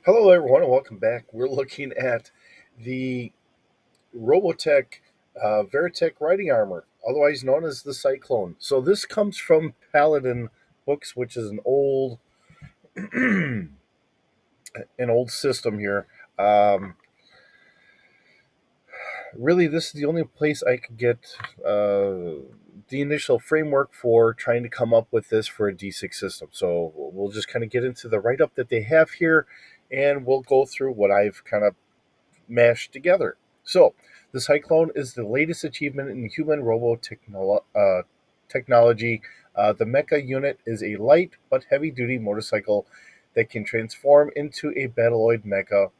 Hello, everyone, and welcome back. We're looking at the Robotech Veritech riding armor, otherwise known as the Cyclone. So this comes from Paladin Books, which is an old system here. Um, Really, this is the only place I could get the initial framework for trying to come up with this for a D6 system. So we'll just kind of get into the write up that they have here, and we'll go through what I've kind of mashed together. So, the Cyclone is the latest achievement in human technology. The Mecha unit is a light but heavy duty motorcycle that can transform into a Battleoid mecha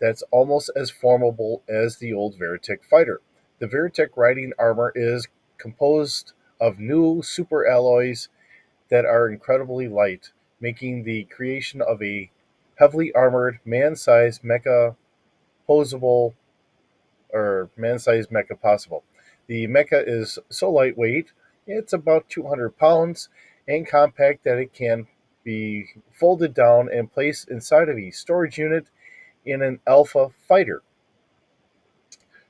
that's almost as formidable as the old Veritech fighter. The Veritech riding armor is composed of new super alloys that are incredibly light, making the creation of a heavily armored man sized mecha posable man-sized mecha possible. The mecha is so lightweight, it's about 200 pounds, and compact that it can be folded down and placed inside of a storage unit in an alpha fighter.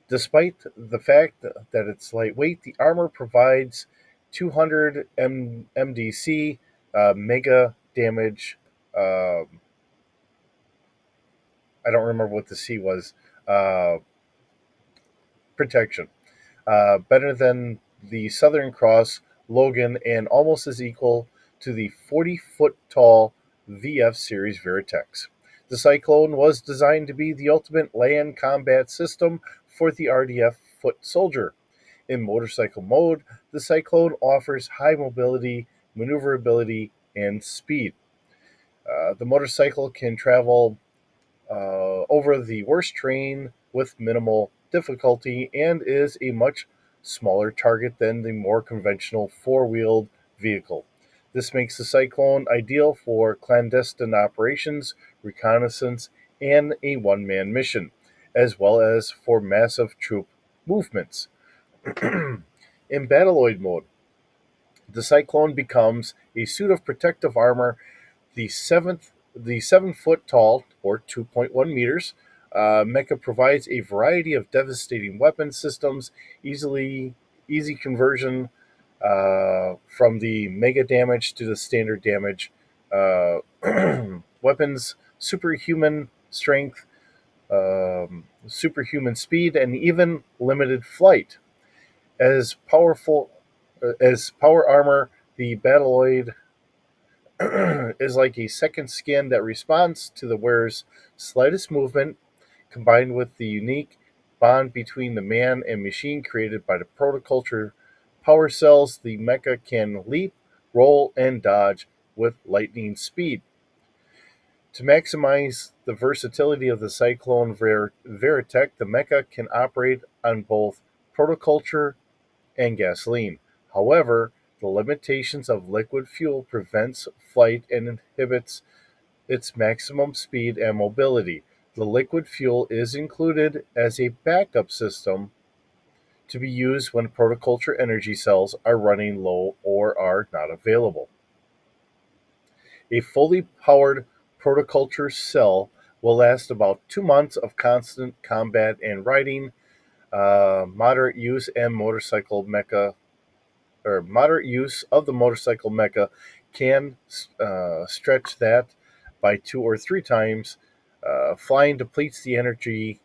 Despite the fact that it's lightweight, the armor provides 200 MDC mega damage. I don't remember what the C was. Uh, Protection. Better than the Southern Cross, Logan, and almost as equal to the 40-foot tall VF Series Veritex. The Cyclone was designed to be the ultimate land combat system for the RDF foot soldier. In motorcycle mode, the Cyclone offers high mobility, maneuverability, and speed. The motorcycle can travel over the worst terrain with minimal difficulty and is a much smaller target than the more conventional four wheeled vehicle. This makes the Cyclone ideal for clandestine operations, reconnaissance, and a one man mission, as well as for massive troop movements. In Battleoid mode, the Cyclone becomes a suit of protective armor the 7 foot tall, or 2.1 meters, mecha provides a variety of devastating weapon systems, easy conversion from the mega damage to the standard damage. Uh, Weapons, superhuman strength, superhuman speed, and even limited flight. As powerful as power armor, the Battleoid is like a second skin that responds to the wearer's slightest movement, combined with the unique bond between the man and machine created by the protoculture power cells. The mecha can leap, roll, and dodge with lightning speed. To maximize the versatility of the Cyclone Veritech, the mecha can operate on both protoculture and gasoline. However, the limitations of liquid fuel prevents flight and inhibits its maximum speed and mobility. The liquid fuel is included as a backup system to be used when protoculture energy cells are running low or are not available. A fully powered protoculture cell will last about 2 months of constant combat and riding. Moderate use and motorcycle mecha or moderate use of the motorcycle mecha can stretch that by 2 or 3 times. Flying depletes the energy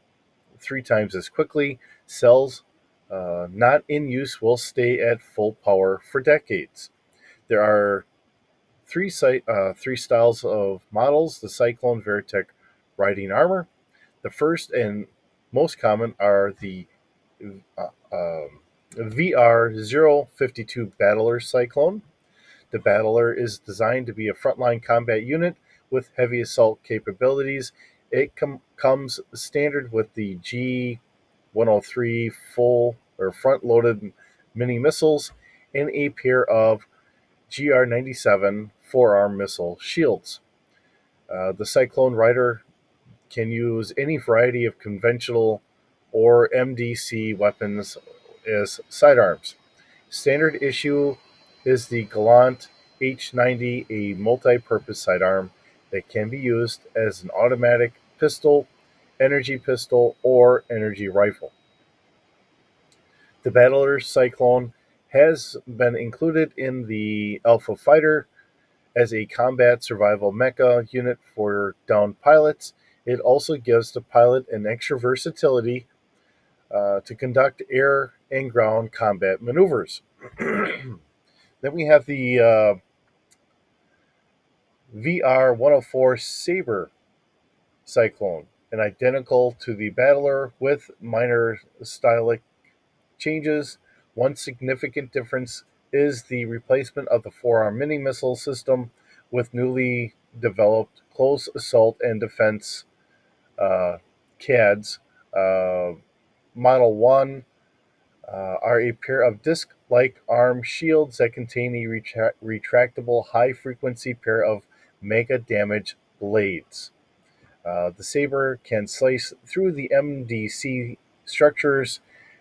3 times as quickly. Cells not in use will stay at full power for decades. There are three styles of models: the Cyclone Veritech riding armor. The first and most common are the uh, um, VR 052 Battler Cyclone. The Battler is designed to be a frontline combat unit with heavy assault capabilities. It comes standard with the G103 full or front loaded mini missiles and a pair of GR97 forearm missile shields. The Cyclone Rider can use any variety of conventional or MDC weapons as sidearms. Standard issue is the Gallant H90, a multi purpose sidearm. that can be used as an automatic pistol, energy pistol, or energy rifle. The Battler Cyclone has been included in the Alpha Fighter as a combat survival mecha unit for downed pilots. It also gives the pilot an extra versatility to conduct air and ground combat maneuvers. Then we have the VR 104 Saber Cyclone, and identical to the Battler with minor stylistic changes. One significant difference is the replacement of the forearm mini missile system with newly developed close assault and defense CADs. Model 1 are a pair of disc like arm shields that contain a retractable high frequency pair of mega damage blades. The saber can slice through the MDC structures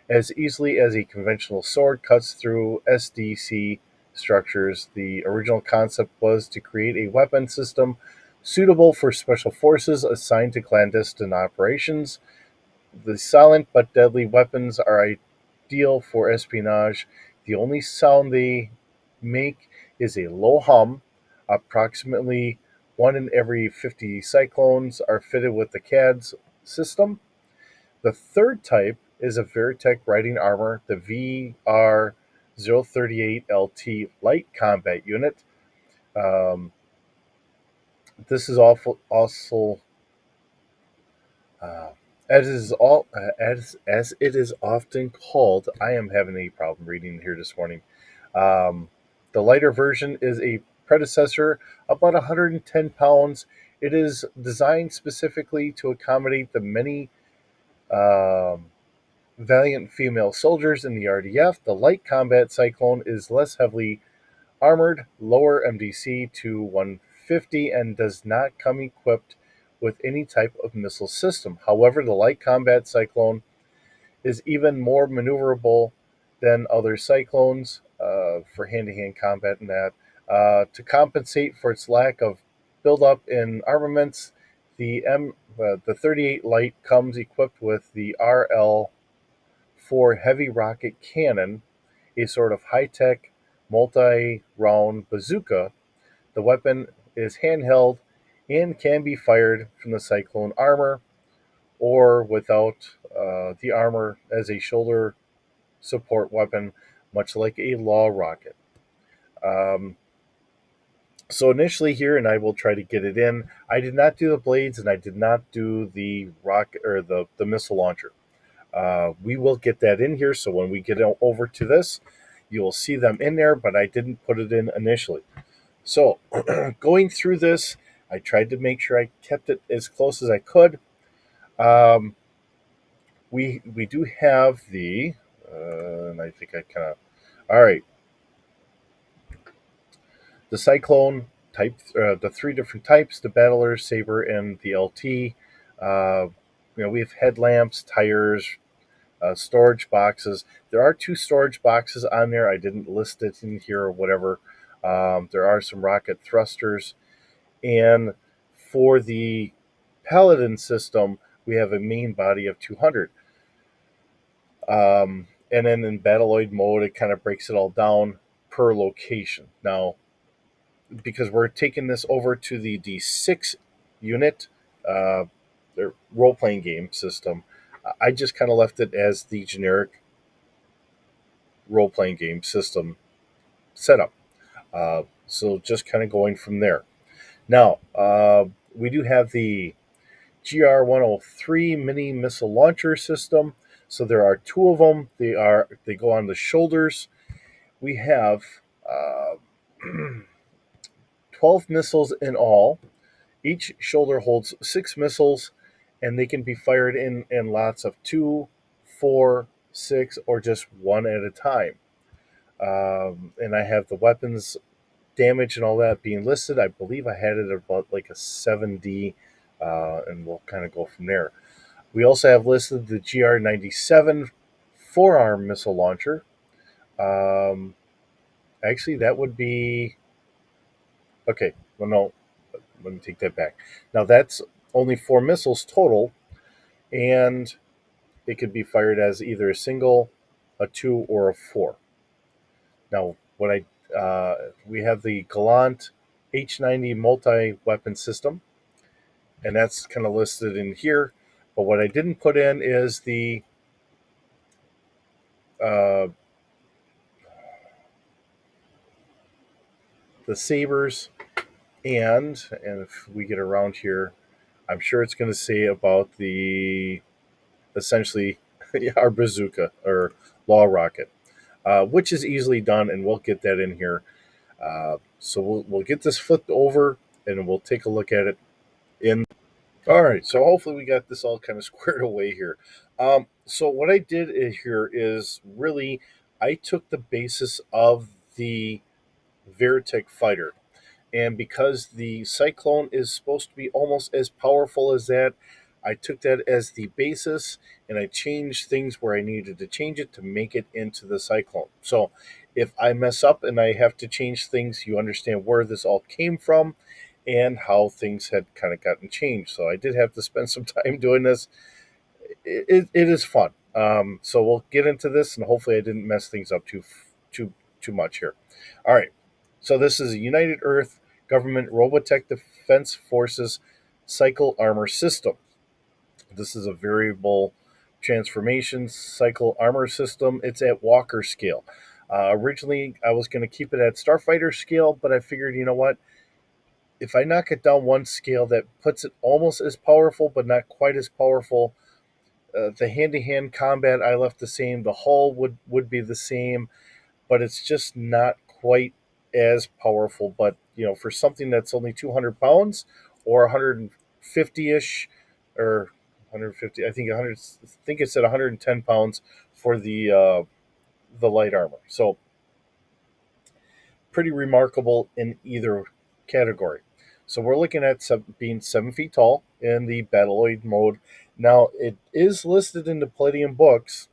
as easily as a conventional sword cuts through SDC structures. The original concept was to create a weapon system suitable for special forces assigned to clandestine operations. The silent but deadly weapons are ideal for espionage. The only sound they make is a low hum. Approximately one in every 50 cyclones are fitted with the CADS system. The third type is a Veritech riding armor, the VR 038LT Light Combat Unit. Um, this is also uh, as it is often called. I am having a problem reading here this morning. Um, the lighter version is a predecessor, about 110 pounds. It is designed specifically to accommodate the many um, valiant female soldiers in the RDF. The light combat Cyclone is less heavily armored, lower MDC to 150, and does not come equipped with any type of missile system. However, the light combat Cyclone is even more maneuverable than other Cyclones for hand to hand combat and that. To compensate for its lack of buildup in armaments, the 38 Light comes equipped with the RL-4 heavy rocket cannon, a sort of high-tech multi-round bazooka. The weapon is handheld and can be fired from the Cyclone armor or without the armor as a shoulder support weapon, much like a law rocket. Um, so initially here, and I will try to get it in. I did not do the blades, and I did not do the rocket or the missile launcher. We will get that in here. So when we get over to this, you will see them in there, but I didn't put it in initially. So going through this, I tried to make sure I kept it as close as I could. Um, we do have and I think I kind of all right, the Cyclone type, the three different types, the Battler, Saber, and the LT. Uh, we have headlamps, tires, storage boxes. There are two storage boxes on there. I didn't list it in here or whatever. There are some rocket thrusters. And for the Paladin system, we have a main body of 200. And then in Battleoid mode, it kind of breaks it all down per location. Now, because we're taking this over to the D6 unit, their role playing game system, I just kind of left it as the generic role playing game system setup. So just kind of going from there. Now, we do have the GR 103 mini missile launcher system. So there are two of them. They go on the shoulders. We have uh, 12 missiles in all. Each shoulder holds 6 missiles, and they can be fired in lots of 2, 4, 6, or just one at a time. And I have the weapons damage and all that being listed. I believe I had it at about like a 7D, and we'll kind of go from there. We also have listed the GR-97 forearm missile launcher. Actually, that would be okay. Well, no, let me take that back. Now that's only 4 missiles total, and it could be fired as either a single, a two, or a four. Now, what we have the Gallant H-90 multi-weapon system, and that's kind of listed in here. But what I didn't put in is uh, the sabers, and if we get around here, I'm sure it's going to say about the essentially our bazooka or law rocket, which is easily done, and we'll get that in here. So we'll get this flipped over, and we'll take a look at it in. All right, so hopefully we got this all kind of squared away here. So what I did here is really I took the basis of the Veritech fighter, and because the Cyclone is supposed to be almost as powerful as that, I took that as the basis and I changed things where I needed to change it to make it into the Cyclone. So if I mess up and I have to change things, you understand where this all came from and how things had kind of gotten changed. So I did have to spend some time doing this. It is fun. So we'll get into this, and hopefully I didn't mess things up too much here. All right. So this is a United Earth Government Robotech Defense Forces Cycle Armor System. This is a variable transformation cycle armor system. It's at Walker scale. Originally, I was going to keep it at Starfighter scale, but I figured, you know what? If I knock it down one scale, that puts it almost as powerful, but not quite as powerful. The hand-to-hand combat I left the same. The hull would be the same, but it's just not quite as powerful. But for something that's only 200 pounds or 150 ish, or 150, I think 100. I think it said 110 pounds for the light armor. So pretty remarkable in either category. So we're looking at being 7 feet tall in the Battleoid mode. Now it is listed in the Palladium books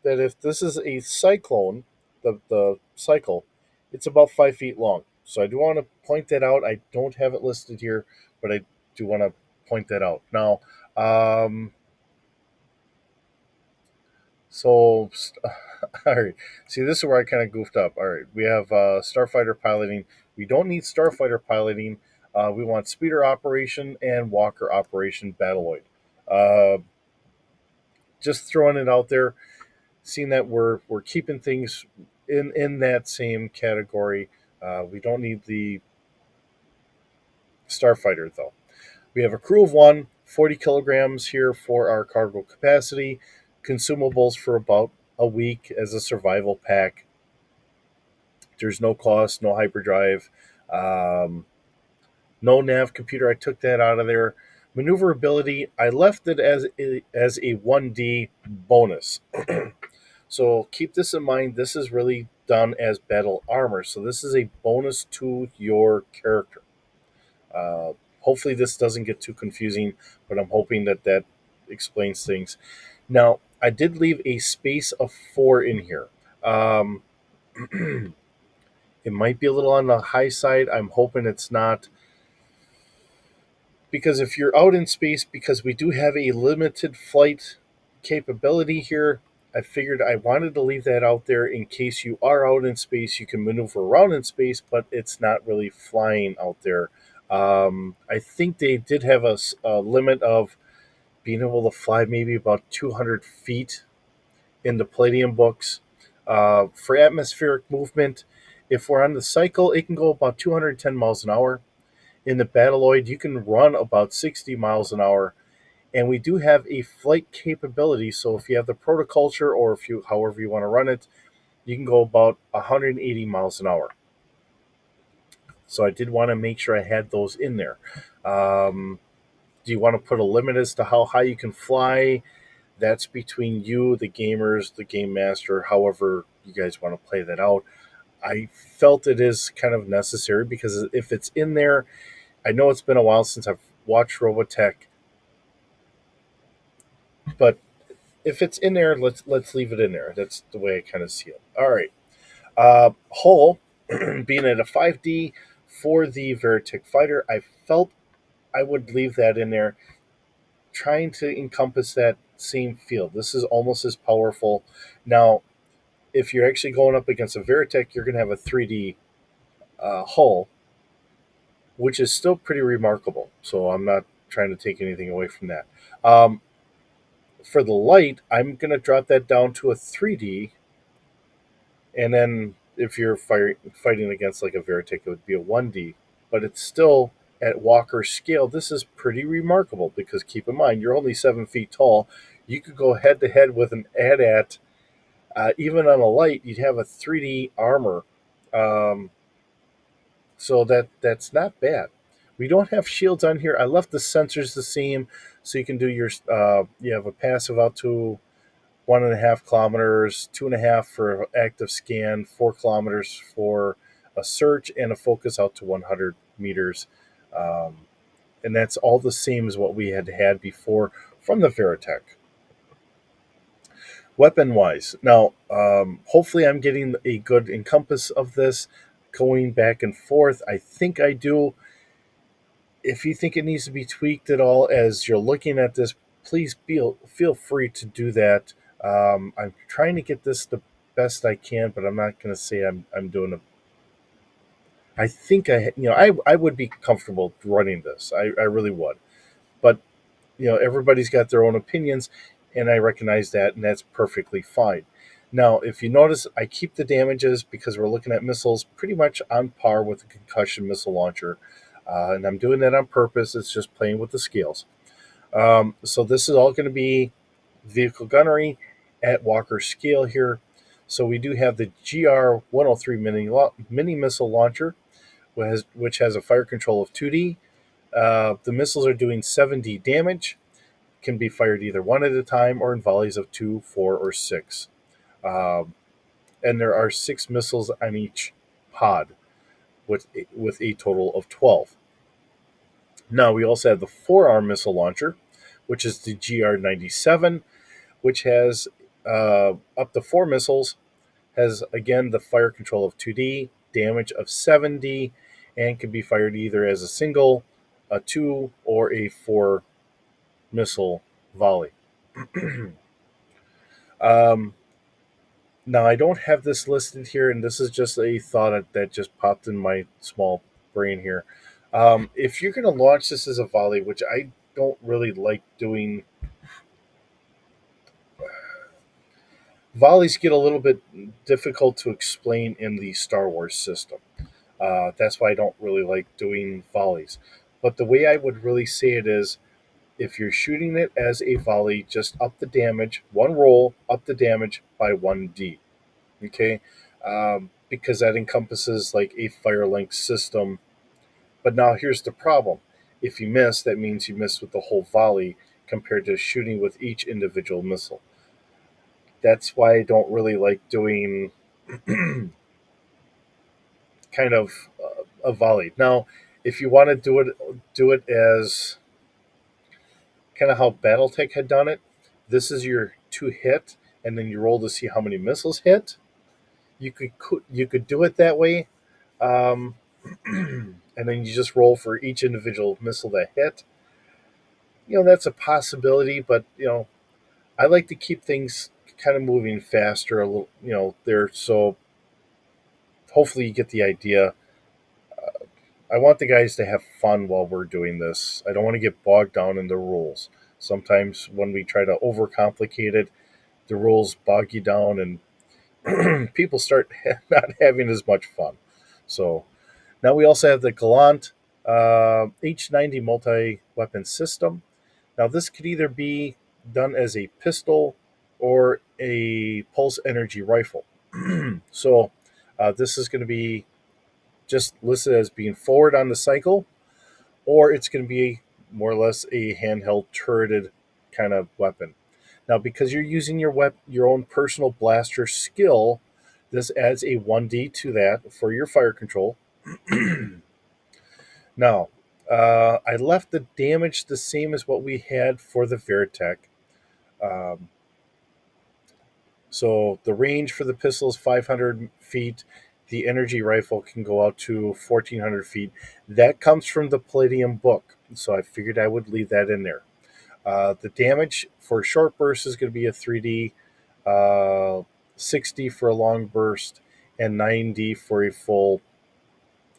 that if this is a cyclone, the cycle, it's about 5 feet long. So I do want to point that out. I don't have it listed here, but I do want to point that out. Now, so all right. See, this is where I kind of goofed up. All right, we have starfighter piloting. We don't need starfighter piloting. We want speeder operation and walker operation Battleoid. Uh, just throwing it out there, seeing that we're keeping things in that same category. We don't need the starfighter though. We have a crew of one, 40 kilograms here for our cargo capacity, consumables for about a week as a survival pack. There's no cost, no hyperdrive, um, no nav computer. I took that out of there. Maneuverability, I left it as a 1D bonus. So keep this in mind. This is really done as battle armor. So this is a bonus to your character. Hopefully this doesn't get too confusing, but I'm hoping that explains things. Now, I did leave a space of 4 in here. Um, it might be a little on the high side. I'm hoping it's not, because if you're out in space, because we do have a limited flight capability here, I figured I wanted to leave that out there in case you are out in space. You can maneuver around in space, but it's not really flying out there. I think they did have a limit of being able to fly maybe about 200 feet in the Palladium books. For atmospheric movement, if we're on the cycle, it can go about 210 miles an hour. In the Battleoid, you can run about 60 miles an hour, and we do have a flight capability. So if you have the protoculture, or if you, however you want to run it, you can go about 180 miles an hour. So I did want to make sure I had those in there. Do you want to put a limit as to how high you can fly? That's between you, the gamers, the game master, however you guys want to play that out. I felt it is kind of necessary because if it's in there, I know it's been a while since I've watched Robotech, but if it's in there, let's leave it in there. That's the way I kind of see it. All right, Hull being at a 5D for the Veritech fighter, I felt I would leave that in there, trying to encompass that same field. This is almost as powerful. Now, if you're actually going up against a Veritech, you're going to have a 3D hull, which is still pretty remarkable. So I'm not trying to take anything away from that. Um, for the light, I'm going to drop that down to a 3D, and then if you're fighting against like a Veritech, it would be a 1D. But it's still at Walker scale. This is pretty remarkable because keep in mind you're only 7 feet tall. You could go head to head with an AT-AT. Even on a light, you'd have a 3D armor. Um, so that's not bad. We don't have shields on here. I left the sensors the same, so you can do your. You have a passive out to 1.5 kilometers, 2.5 for active scan, 4 kilometers for a search, and a focus out to 100 meters. Um, and that's all the same as what we had before from the Veritech. Weapon wise, now hopefully I'm getting a good encompass of this going back and forth. I think I do. If you think it needs to be tweaked at all as you're looking at this, please feel free to do that. I'm trying to get this the best I can, but I'm not going to say I'm doing a. I think I would be comfortable running this. I really would, but everybody's got their own opinions, and I recognize that, and that's perfectly fine. Now, if you notice, I keep the damages because we're looking at missiles pretty much on par with the concussion missile launcher, and I'm doing that on purpose. It's just playing with the scales. So this is all going to be vehicle gunnery at Walker scale here. So we do have the GR 103 mini missile launcher, which has a fire control of 2D. The missiles are doing 7D damage, can be fired either one at a time or in volleys of 2, 4, or 6. Um, and there are 6 missiles on each pod with a total of 12. Now, we also have the 4-arm missile launcher, which is the GR-97, which has up to 4 missiles, has again the fire control of 2D, damage of 7D, and can be fired either as a single, a 2, or a 4 missile volley. um, Now, I don't have this listed here, and this is just a thought that just popped in my small brain here. If you're going to launch this as a volley, which I don't really like doing, volleys get a little bit difficult to explain in the Star Wars system. That's why I don't really like doing volleys. But the way I would really say it is if you're shooting it as a volley, just up the damage, one roll, up the damage by 1D. Okay, because that encompasses like a fire link system. But now here's the problem: if you miss, that means you miss with the whole volley compared to shooting with each individual missile. That's why I don't really like doing kind of a volley. Now, if you want to do it as kind of how BattleTech had done it. This is your 2 hit, and then you roll to see how many missiles hit. You could do it that way, um, and then you just roll for each individual missile that hit. That's a possibility, but I like to keep things kind of moving faster a little. There, so hopefully you get the idea. I want the guys to have fun while we're doing this. I don't want to get bogged down in the rules. Sometimes when we try to overcomplicate it, the rules bog you down, and people start not having as much fun. So now we also have the Gallant H90 multi-weapon system. Now this could either be done as a pistol or a pulse energy rifle. So this is going to be just listed as being forward on the cycle, or it's going to be more or less a handheld turreted kind of weapon. Now, because you're using your own personal blaster skill, this adds a 1D to that for your fire control. Now, I left the damage the same as what we had for the Veritech. Um, so the range for the pistol is 500 feet. The energy rifle can go out to 1,400 feet. That comes from the Palladium book. So I figured I would leave that in there. The damage for a short burst is going to be a 3D, uh, 60 for a long burst, and 90 for a full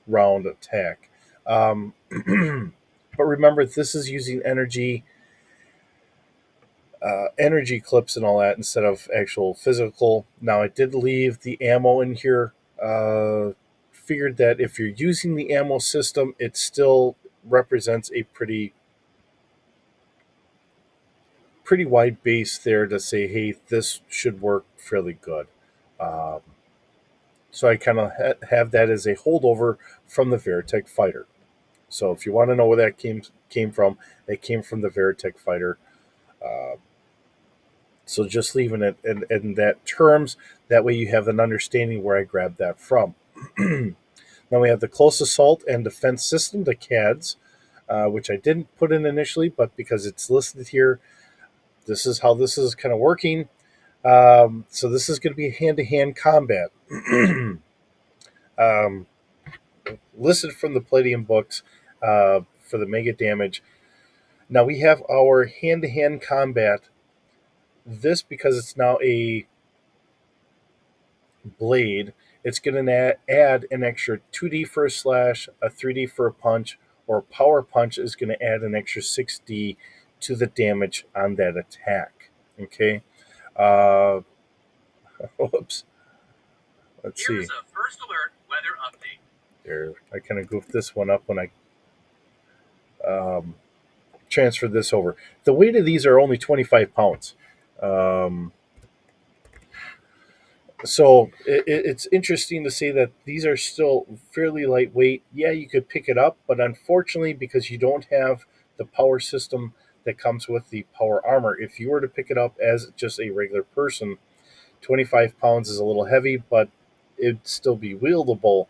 round attack. Um, but remember, this is using energy clips and all that instead of actual physical. Now, I did leave the ammo in here. Figured that if you're using the ammo system, it still represents a pretty wide base there to say, hey, this should work fairly good. Um, so I kind of have that as a holdover from the Veritech Fighter. So if you want to know where that came from, it came from the Veritech Fighter. Uh, so just leaving it in that terms, that way you have an understanding where I grabbed that from. Now we have the close assault and defense system, the CADS, which I didn't put in initially, but because it's listed here, this is how this is kind of working. So this is going to be hand to hand combat. um, Listed from the Palladium books for the mega damage. Now we have our hand to hand combat. This, because it's now a blade, it's going to add an extra 2D for a slash, a 3D for a punch, or a power punch is going to add an extra 6D to the damage on that attack. Okay. Uh, whoops. Let's see. Here's a first alert weather update. There, I kind of goofed this one up when I um, transferred this over. The weight of these are only 25 pounds. Um, so it's interesting to say that these are still fairly lightweight. Yeah, you could pick it up, but unfortunately, because you don't have the power system that comes with the power armor, if you were to pick it up as just a regular person, 25 pounds is a little heavy, but it'd still be wieldable.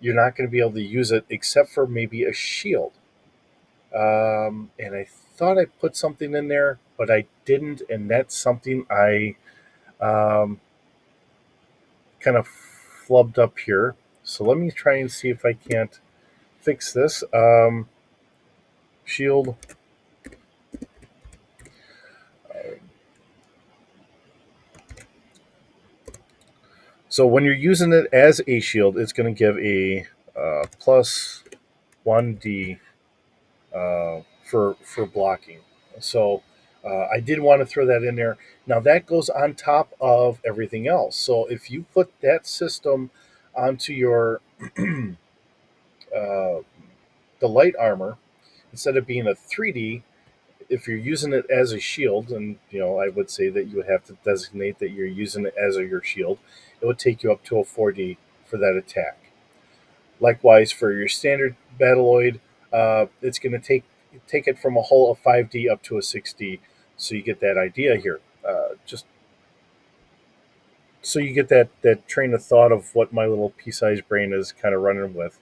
You're not going to be able to use it except for maybe a shield. And I thought I put something in there, but I didn't, and that's something I um, kind of flubbed up here. So let me try and see if I can't fix this. Shield. So when you're using it as a shield, it's going to give a plus 1D for blocking. So I did want to throw that in there. Now that goes on top of everything else. So if you put that system onto your uh, the light armor, instead of being a 3D, if you're using it as a shield, and I would say that you would have to designate that you're using it as your shield, it would take you up to a 4D for that attack. Likewise, for your standard Battleoid, it's going to take it from a hull of 5D up to a 6D. So you get that idea here. Just so you get that train of thought of what my little pea-sized brain is kind of running with.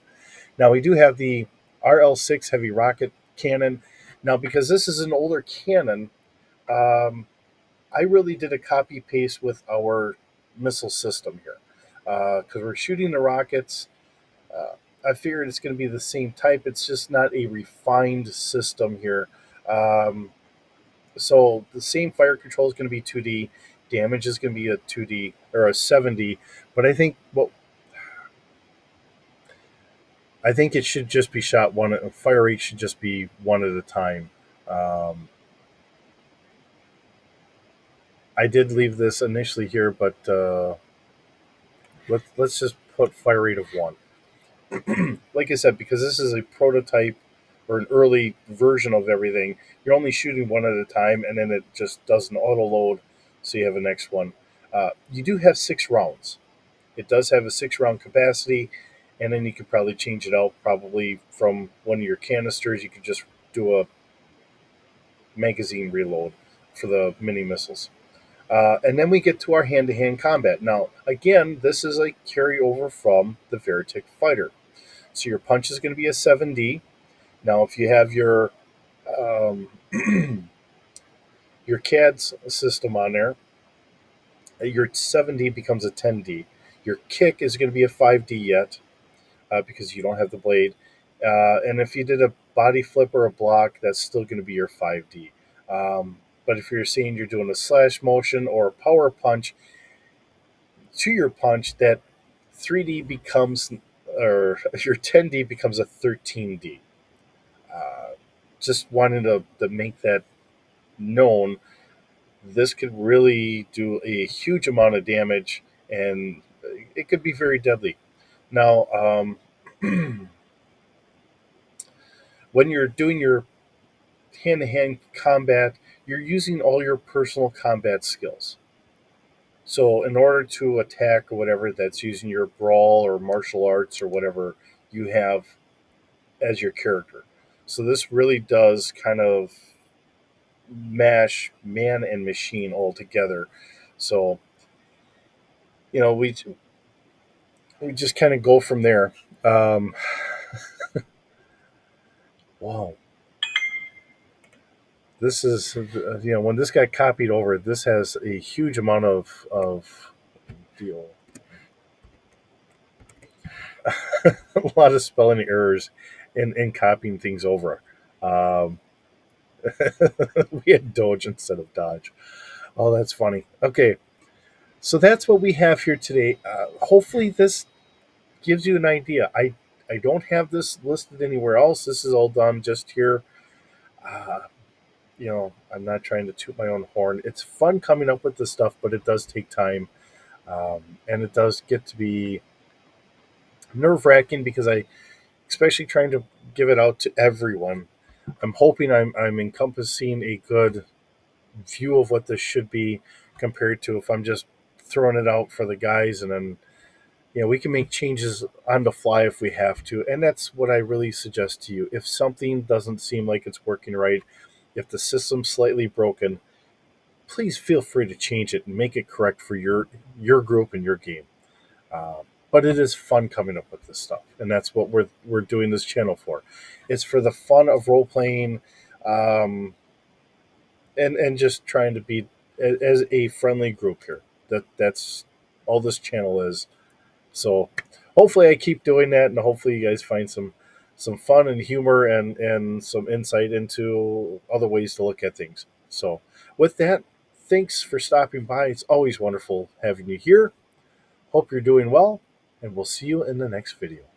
Now we do have the RL6 heavy rocket cannon. Now because this is an older cannon, um, I really did a copy paste with our missile system here because we're shooting the rockets. Uh, I figured it's going to be the same type. It's just not a refined system here. Um, so the same fire control is going to be 2D. Damage is going to be a 2D or a 7D. But I think it should just be shot one. Fire rate should just be one at a time. Um, I did leave this initially here, but let's just put fire rate of one. Like I said, because this is a prototype or an early version of everything, you're only shooting one at a time, and then it just does an auto load, so you have a next one. You do have 6 rounds. It does have a 6 round capacity, and then you could probably change it out. Probably from one of your canisters, you could just do a magazine reload for the mini missiles. And then we get to our hand to hand combat. Now, again, this is a carryover from the Veritech Fighter. So your punch is going to be a 7D. Now, if you have um, your CADS system on there, your 7D becomes a 10D. Your kick is going to be a 5D yet because you don't have the blade. And if you did a body flip or a block, that's still going to be your 5D. But if you're saying you're doing a slash motion or a power punch to your punch, that 3D becomes, or your 10D becomes a 13D. Uh, just wanted to make that known. This could really do a huge amount of damage, and it could be very deadly. Now, when you're doing your hand to hand combat, you're using all your personal combat skills. So, in order to attack or whatever, that's using your brawl or martial arts or whatever you have as your character. So, this really does kind of mash man and machine all together. So, you know, we just kind of go from there. Um, wow, this is when this got copied over, this has a huge amount of deal, a lot of spelling errors in copying things over. Um, we had Doge instead of Dodge. Oh, that's funny. Okay, so that's what we have here today. Hopefully, this gives you an idea. I don't have this listed anywhere else. This is all done just here. Uh, I'm not trying to toot my own horn. It's fun coming up with this stuff, but it does take time, and it does get to be nerve wracking because especially trying to give it out to everyone. I'm hoping I'm encompassing a good view of what this should be compared to if I'm just throwing it out for the guys, and then we can make changes on the fly if we have to, and that's what I really suggest to you. If something doesn't seem like it's working right, if the system's slightly broken, please feel free to change it and make it correct for your group and your game. But it is fun coming up with this stuff, and that's what we're doing this channel for. It's for the fun of role playing, and just trying to be as a friendly group here. That's all this channel is. So hopefully I keep doing that, and hopefully you guys find some fun and humor and some insight into other ways to look at things. So with that, thanks for stopping by. It's always wonderful having you here. Hope you're doing well, and we'll see you in the next video.